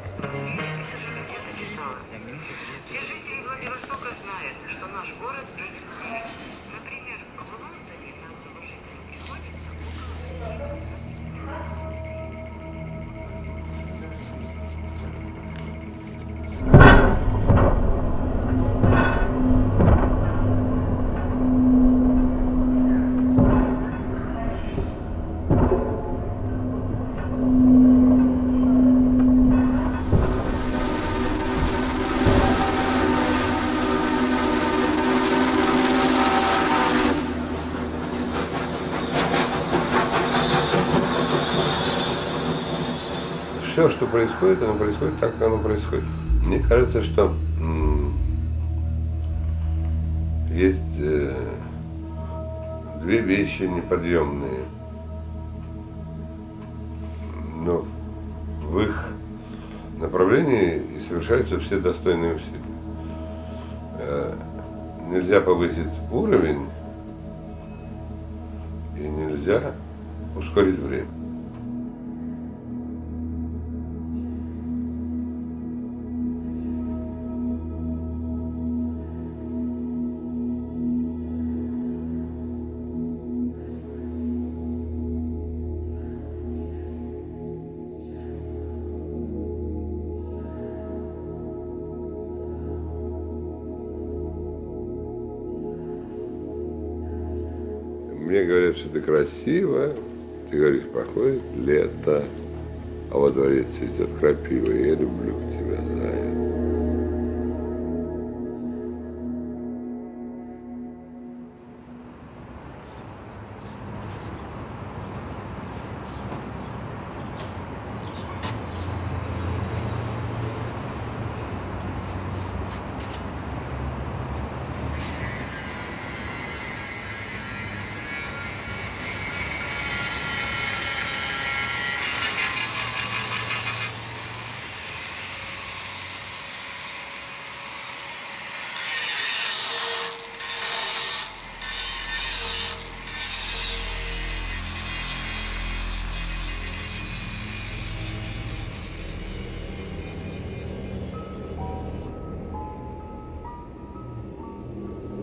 Это же газета писала. Все жители Владивостока знают, что наш город дрочится. Например, в Лондоне на одного жителя приходится около 8. Все, что происходит, оно происходит так, как оно происходит. Мне кажется, что есть две вещи неподъемные, но в их направлении и совершаются все достойные усилия. Нельзя повысить уровень и нельзя ускорить время. Мне говорят, что это красиво, ты говоришь, проходит лето, а во дворе цветет крапива, и я люблю тебя за это.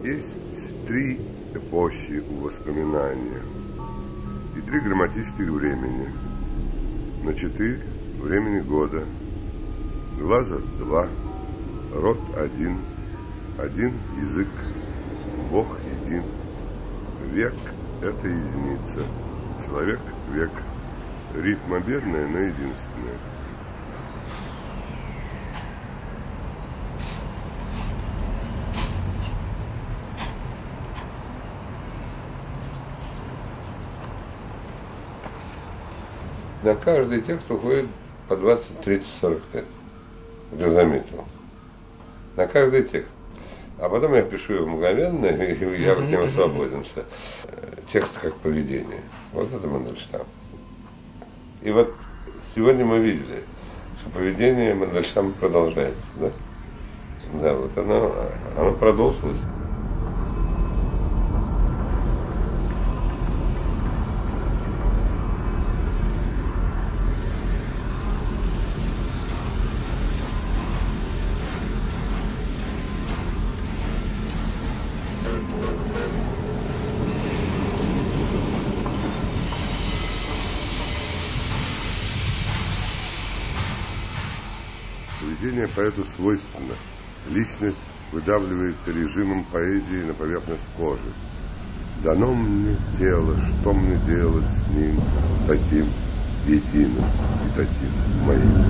Есть три эпохи у воспоминания и три грамматических времени. На 4 времени года. Глаза 2, рот 1, один язык, Бог един. Век – это единица. Человек – век. Рифма бедная, но единственная. На каждый текст уходит по 20, 30, 40 лет. Я заметил. На каждый текст. А потом я пишу его мгновенно, и я от него свободен. Текст как поведение. Вот это Мандельштам. И вот сегодня мы видели, что поведение Мандельштама продолжается. Да, да, вот оно продолжилось. Поведение поэту свойственно. Личность выдавливается режимом поэзии на поверхность кожи. Дано мне тело, что мне делать с ним, таким единым и таким моим.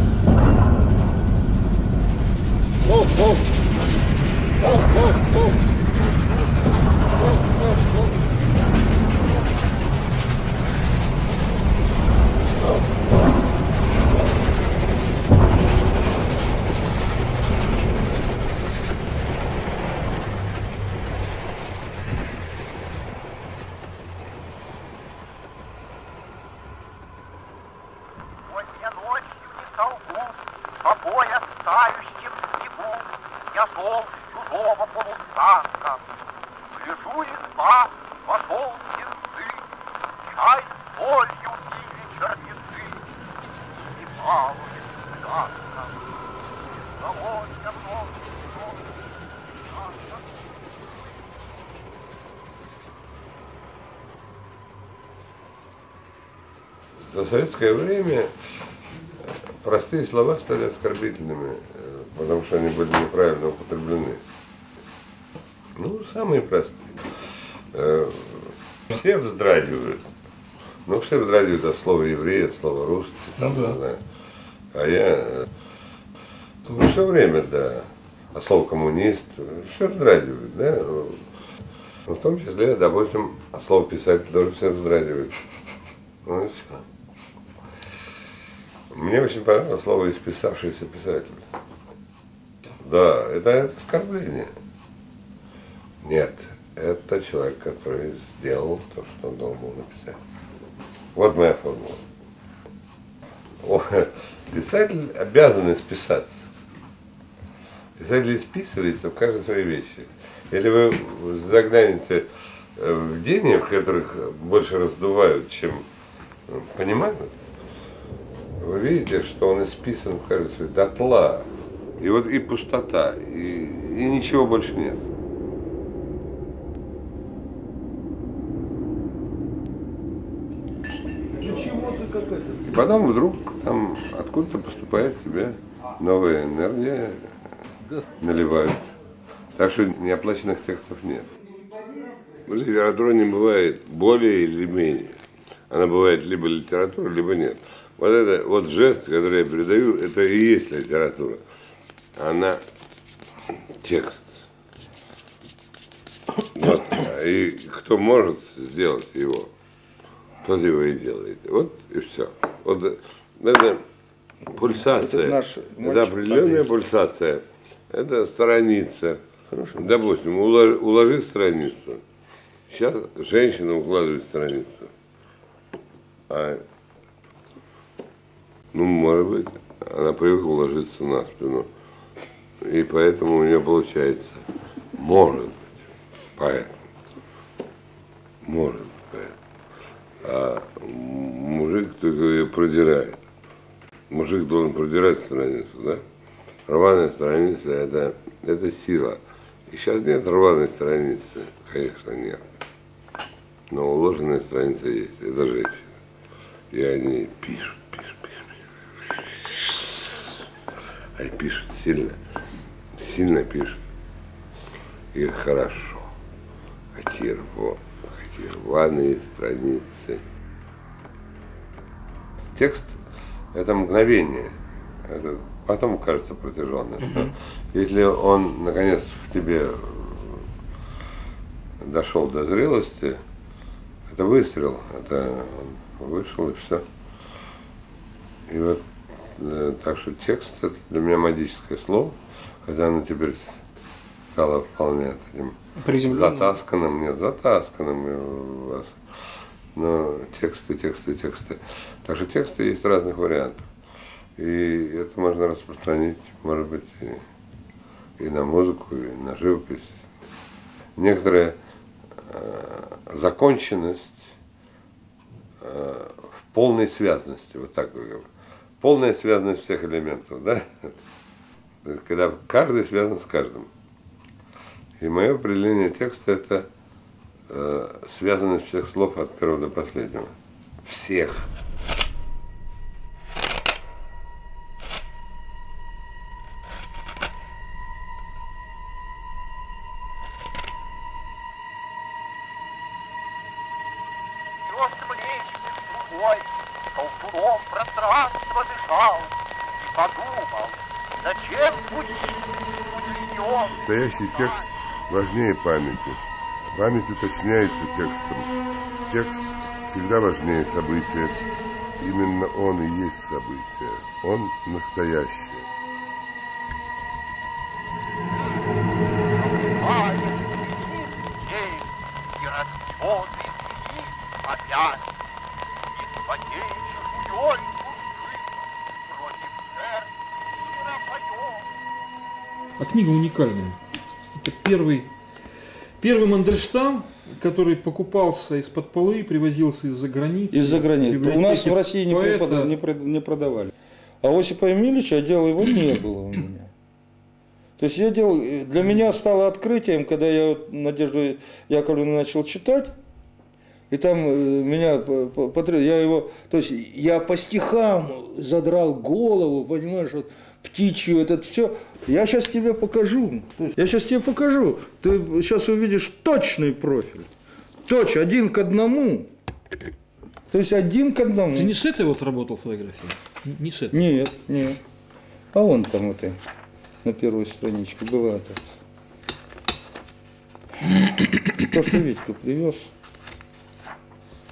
По пояс тающим снегу я шел чужого полусанка. Гляжу из за советское время простые слова стали оскорбительными, потому что они были неправильно употреблены. Ну, самые простые. Все вздрагивают. Ну, все вздрагивают от слова еврей, от слова русский, там, не знаю. А я все время, да, от слова коммунист, все вздрагивают, да. Но в том числе, допустим, от слова писатель тоже все вздрагивают. Ну и все. Мне очень понравилось слово «исписавшийся писатель». Да, это оскорбление. Нет, это человек, который сделал то, что он должен был написать. Вот моя формула. Писатель обязан исписаться. Писатель исписывается в каждой своей вещи. Если вы заглянете в деньги, в которых больше раздувают, чем понимают, вы видите, что он исписан в каждой своей дотла. И вот и пустота, и ничего больше нет. И потом вдруг там откуда-то поступает в тебя новая энергия, наливают. Так что неоплаченных текстов нет. Литература не бывает более или менее. Она бывает либо литература, либо нет. Вот это вот жест, который я передаю, это и есть литература. Она текст. Вот. И кто может сделать его, тот его и делает. Вот и все. Вот это пульсация. Это определенная пульсация. Это страница. Хорошо. Допустим, уложи страницу. Сейчас женщина укладывает страницу. Ну, может быть, она привыкла ложиться на спину. И поэтому у нее получается. Может быть. Поэтому. Может быть, поэтому. А мужик только ее продирает. Мужик должен продирать страницу, да? Рваная страница это сила. И сейчас нет рваной страницы, конечно, нет. Но уложенная страница есть, это женщина. И они пишут. Они пишут сильно пишут. И это хорошо. Какие рваные страницы. Текст – это мгновение. Это потом кажется протяженность. Если он, наконец, в тебе дошел до зрелости, это выстрел, это он вышел и все. И вот так что текст – это для меня магическое слово, когда оно теперь стало вполне таким затасканным, у вас, но тексты. Так что тексты есть разных вариантов. И это можно распространить, может быть, и на музыку, и на живопись. Некоторая законченность в полной связности, вот так говорю. Полная связанность всех элементов, да? Когда каждый связан с каждым. И мое определение текста – это связанность всех слов от первого до последнего. Всех. Колтуном пространство дышал и подумал, зачем удлинен. Настоящий текст важнее памяти. Память уточняется текстом. Текст всегда важнее события. Именно он и есть событие. Он настоящее. А книга уникальная. Это первый Мандельштам, который покупался из-под полы, привозился из-за границы. Из-за границы. У нас в России не продавали. А Осипа Емельевича я делал, его не было у меня. То есть я делал, для меня стало открытием, когда я Надежду Яковлевну начал читать, И там меня, я его, то есть я по стихам задрал голову, понимаешь, вот птичью, этот все. Я сейчас тебе покажу. Я сейчас тебе покажу. Ты сейчас увидишь точный профиль. Точно, 1 к 1. То есть 1 к 1. Ты не с этой вот работал фотографией? Не с этой? Нет, нет. А вон там это, на первой страничке была это. То, что Витька привез.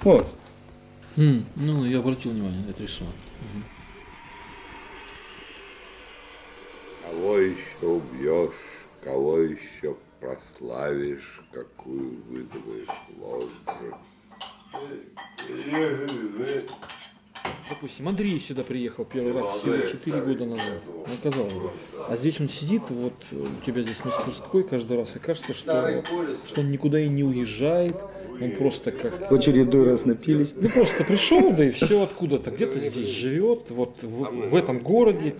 Вот. Ну, я обратил внимание на этот рисунок. Кого еще убьешь, кого еще прославишь, какую выдумаешь ложь. Допустим, Андрей сюда приехал первый раз всего 4 года назад. Ну, казалось бы. А здесь он сидит, вот у тебя здесь мастерской каждый раз, и кажется, что он никуда и не уезжает. Он просто как... В очередной раз напились. Ну, просто пришел, да и все откуда-то. Где-то здесь живет, вот в этом городе,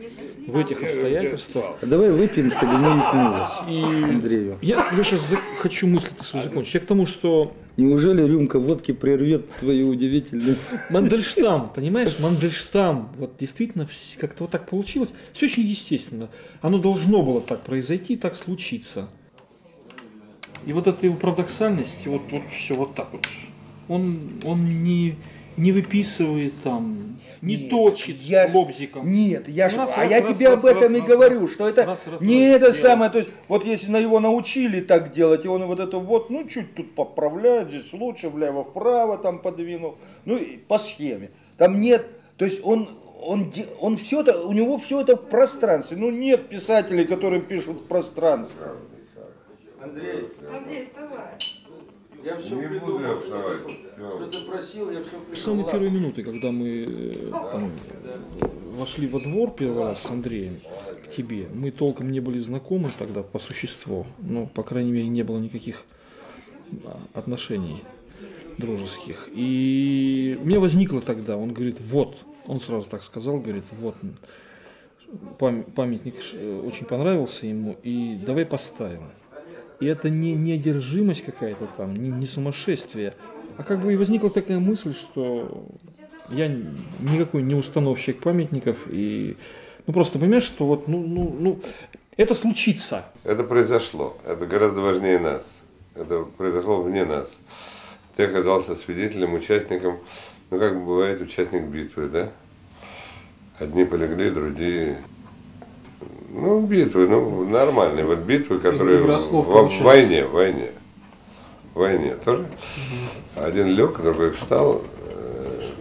в этих обстоятельствах. А давай выпьем, чтобы не икнулось И Андрею. я сейчас хочу мысль-то свою закончить. Я к тому, что... Неужели рюмка водки прервет твою удивительную... Мандельштам, понимаешь, Мандельштам, вот действительно как-то вот так получилось. Все очень естественно. Оно должно было так произойти, так случиться. И вот эта его парадоксальность, вот все вот так вот. Он не выписывает там, не точит лобзиком. Нет, я Раз, тебе об этом и говорю, раз, что это не это самое, то есть вот если на его научили так делать, и он вот это вот, ну чуть тут поправляет, здесь лучше, влево-вправо там подвинул, ну и по схеме. Там нет, то есть он все это, у него все это в пространстве. Ну нет писателей, которые пишут в пространстве. Андрей, вставай. Я все придумал. Что ты просил, я все придумал. В самые первые минуты, когда мы там вошли во двор первый раз с Андреем к тебе, мы толком не были знакомы тогда по существу. Ну, по крайней мере, не было никаких отношений дружеских. И у меня возникло тогда, он говорит, вот, он сразу так сказал, говорит, вот, памятник очень понравился ему, и давай поставим. И это не одержимость какая-то там, не сумасшествие, а как бы и возникла такая мысль, что я никакой не установщик памятников, и ну просто понимаешь, что вот, это случится. Это произошло, это гораздо важнее нас, это произошло вне нас. Ты оказался свидетелем, участником, ну как бывает участник битвы, да? Одни полегли, другие... Ну, битвы, ну, нормальные, вот битвы, которые в войне тоже. Один лег, другой встал,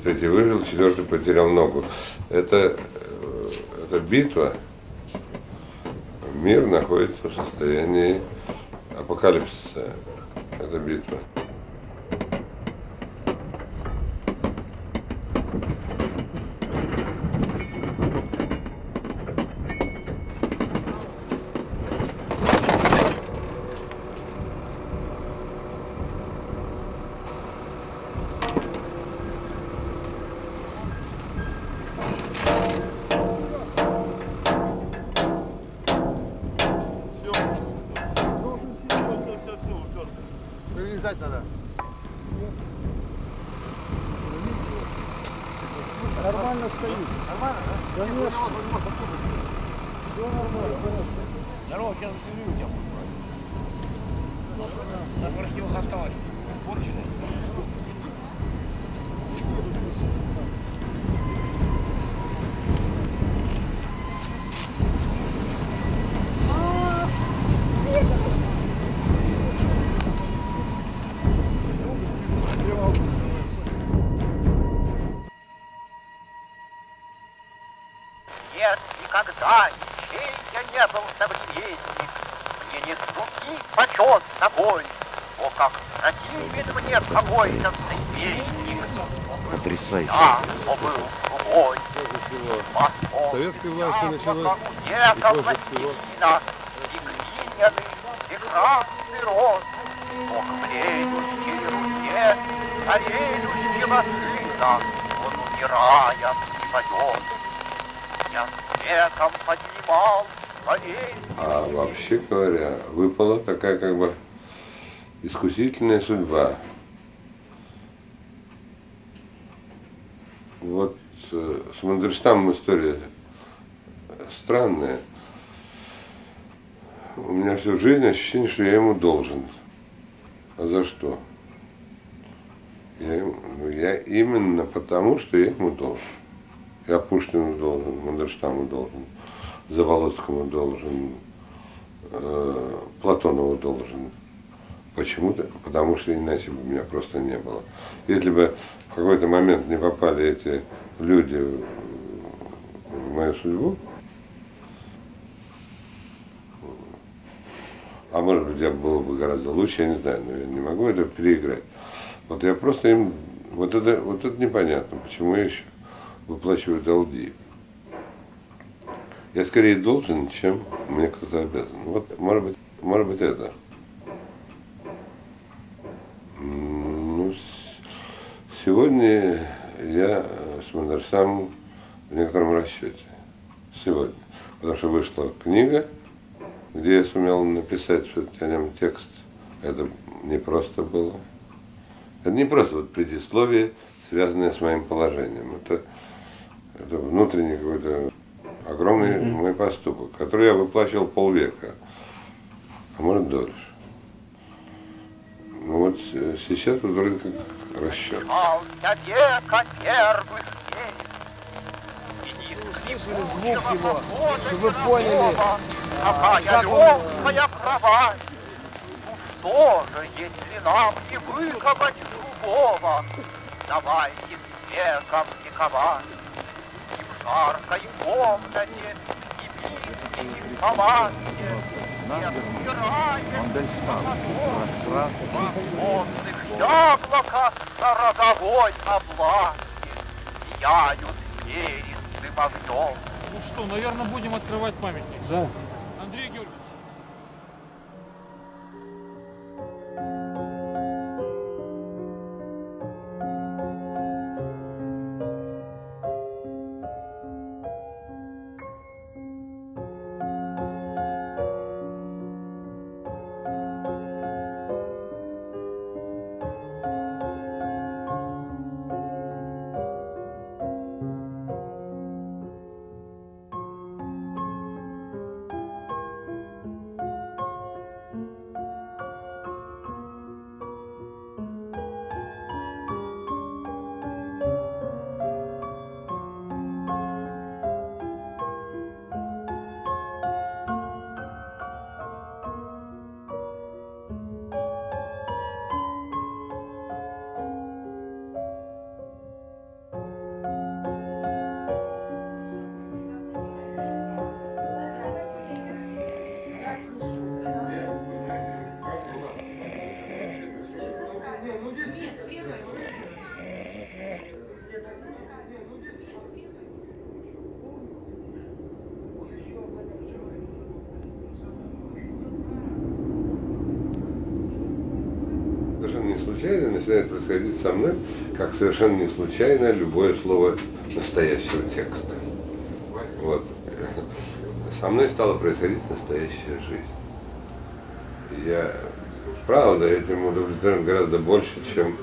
третий выжил, 4-й потерял ногу. Это битва, мир находится в состоянии апокалипсиса, это битва. Вылезать надо. Нормально стоит. Нормально, да? Конечно. Все нормально. Здорово, сейчас застрелю тебя. На в архивах осталось. Порченый. Нет, никогда ничей я не был современник. Мне не звуки почет тобой. О, как противен мне какой-то советник. Потрясающе. Да, о, был другой. Советская власть началась. Пластина, и глиняный, и красный рот. О, к бреющей руке, стареющего сына, он умирая не пойдет. Я светом поднимал своей. А вообще говоря, выпала такая как бы искусительная судьба. Вот с Мандельштамом история странная. У меня всю жизнь ощущение, что я ему должен. А за что? Я именно потому, что я ему должен. Я Пушкину должен, Мандельштаму должен, Заболоцкому должен, Платонову должен. Почему-то, потому что иначе бы меня просто не было. Если бы в какой-то момент не попали эти люди в мою судьбу, а может быть, я было бы гораздо лучше, я не знаю, но я не могу это переиграть. Вот я просто им, вот это непонятно, почему я еще выплачиваю долги. Я скорее должен, чем мне кто-то обязан. Вот, может быть это. Ну, сегодня я с Мандельштамом в некотором расчете. Сегодня. Потому что вышла книга, где я сумел написать о нем текст. Это не просто было. Это не просто вот предисловие, связанное с моим положением. Это внутренний какой-то огромный мой поступок, который я выплачивал полвека, а может дольше. Ну вот сейчас вот вроде как расчет. Я века первых Слышали звук его, чтобы вы поняли, какая как он... легкая кровать. Ну что же, если нам не выковать другого, давайте веком вековать. И в жаркой комнате, и в низкой палате, не отбираем возможных яблока на родовой облаке. Сияют перистым огнем. Ну что, наверное, будем открывать памятник. Да. Андрей Георгиевич. Совершенно не случайно начинает происходить со мной, как совершенно не случайно любое слово настоящего текста. Вот. Со мной стала происходить настоящая жизнь. Я, правда, этим удовлетворен гораздо больше, чем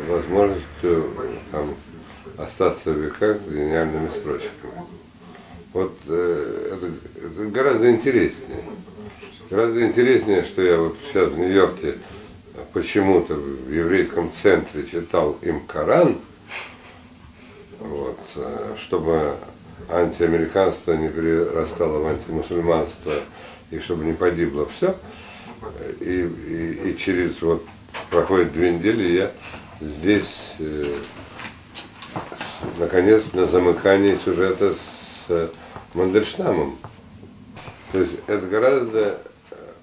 возможностью там, остаться в веках с гениальными строчками. Вот это гораздо интереснее. Гораздо интереснее, что я вот сейчас в Нью-Йорке почему-то в еврейском центре читал им Коран, вот, чтобы антиамериканство не перерастало в антимусульманство и чтобы не погибло все. И через вот проходит 2 недели, я здесь наконец на замыкании сюжета с Мандельштамом. То есть это гораздо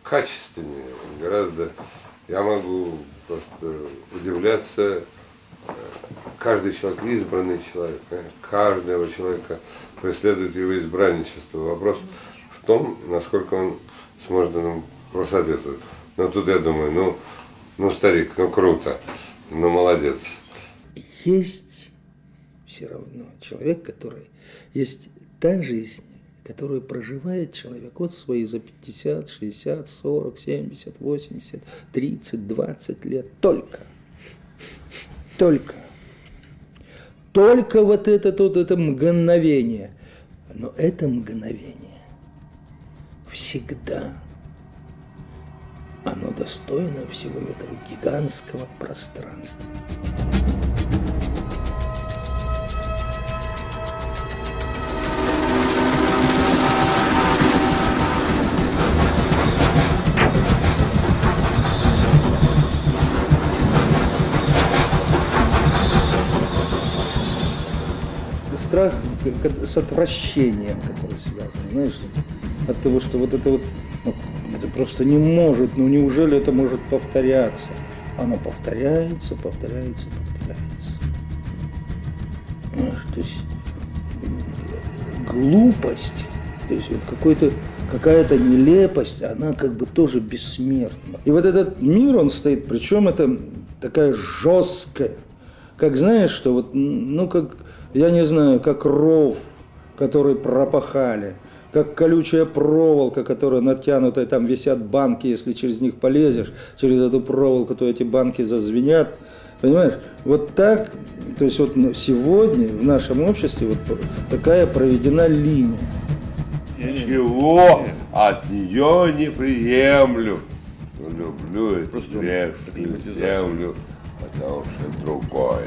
качественнее, гораздо... Я могу просто удивляться, каждый человек, избранный человек, каждого человека преследует его избранничество. Вопрос в том, насколько он сможет нам просоветовать. Но тут я думаю, ну старик, ну круто, ну молодец. Есть все равно человек, который есть та жизнь, которую проживает человек от свои за 50, 60, 40, 70, 80, 30, 20 лет. Только только вот это мгновение. Но это мгновение всегда, оно достойно всего этого гигантского пространства. Страх с отвращением, который связан, знаешь, от того, что вот это это просто не может, ну неужели это может повторяться? Оно повторяется. Знаешь, то есть глупость, то есть вот какая-то нелепость, она как бы тоже бессмертна. И вот этот мир, он стоит, причем это такая жесткая, как знаешь, что вот, ну как, я не знаю, как ров, который пропахали, как колючая проволока, которая натянутая, там висят банки, если через них полезешь, через эту проволоку, то эти банки зазвенят. Понимаешь? Вот так, то есть вот сегодня в нашем обществе вот такая проведена линия. Ничего от нее не приемлю. Люблю эту грешную землю, потому что другой.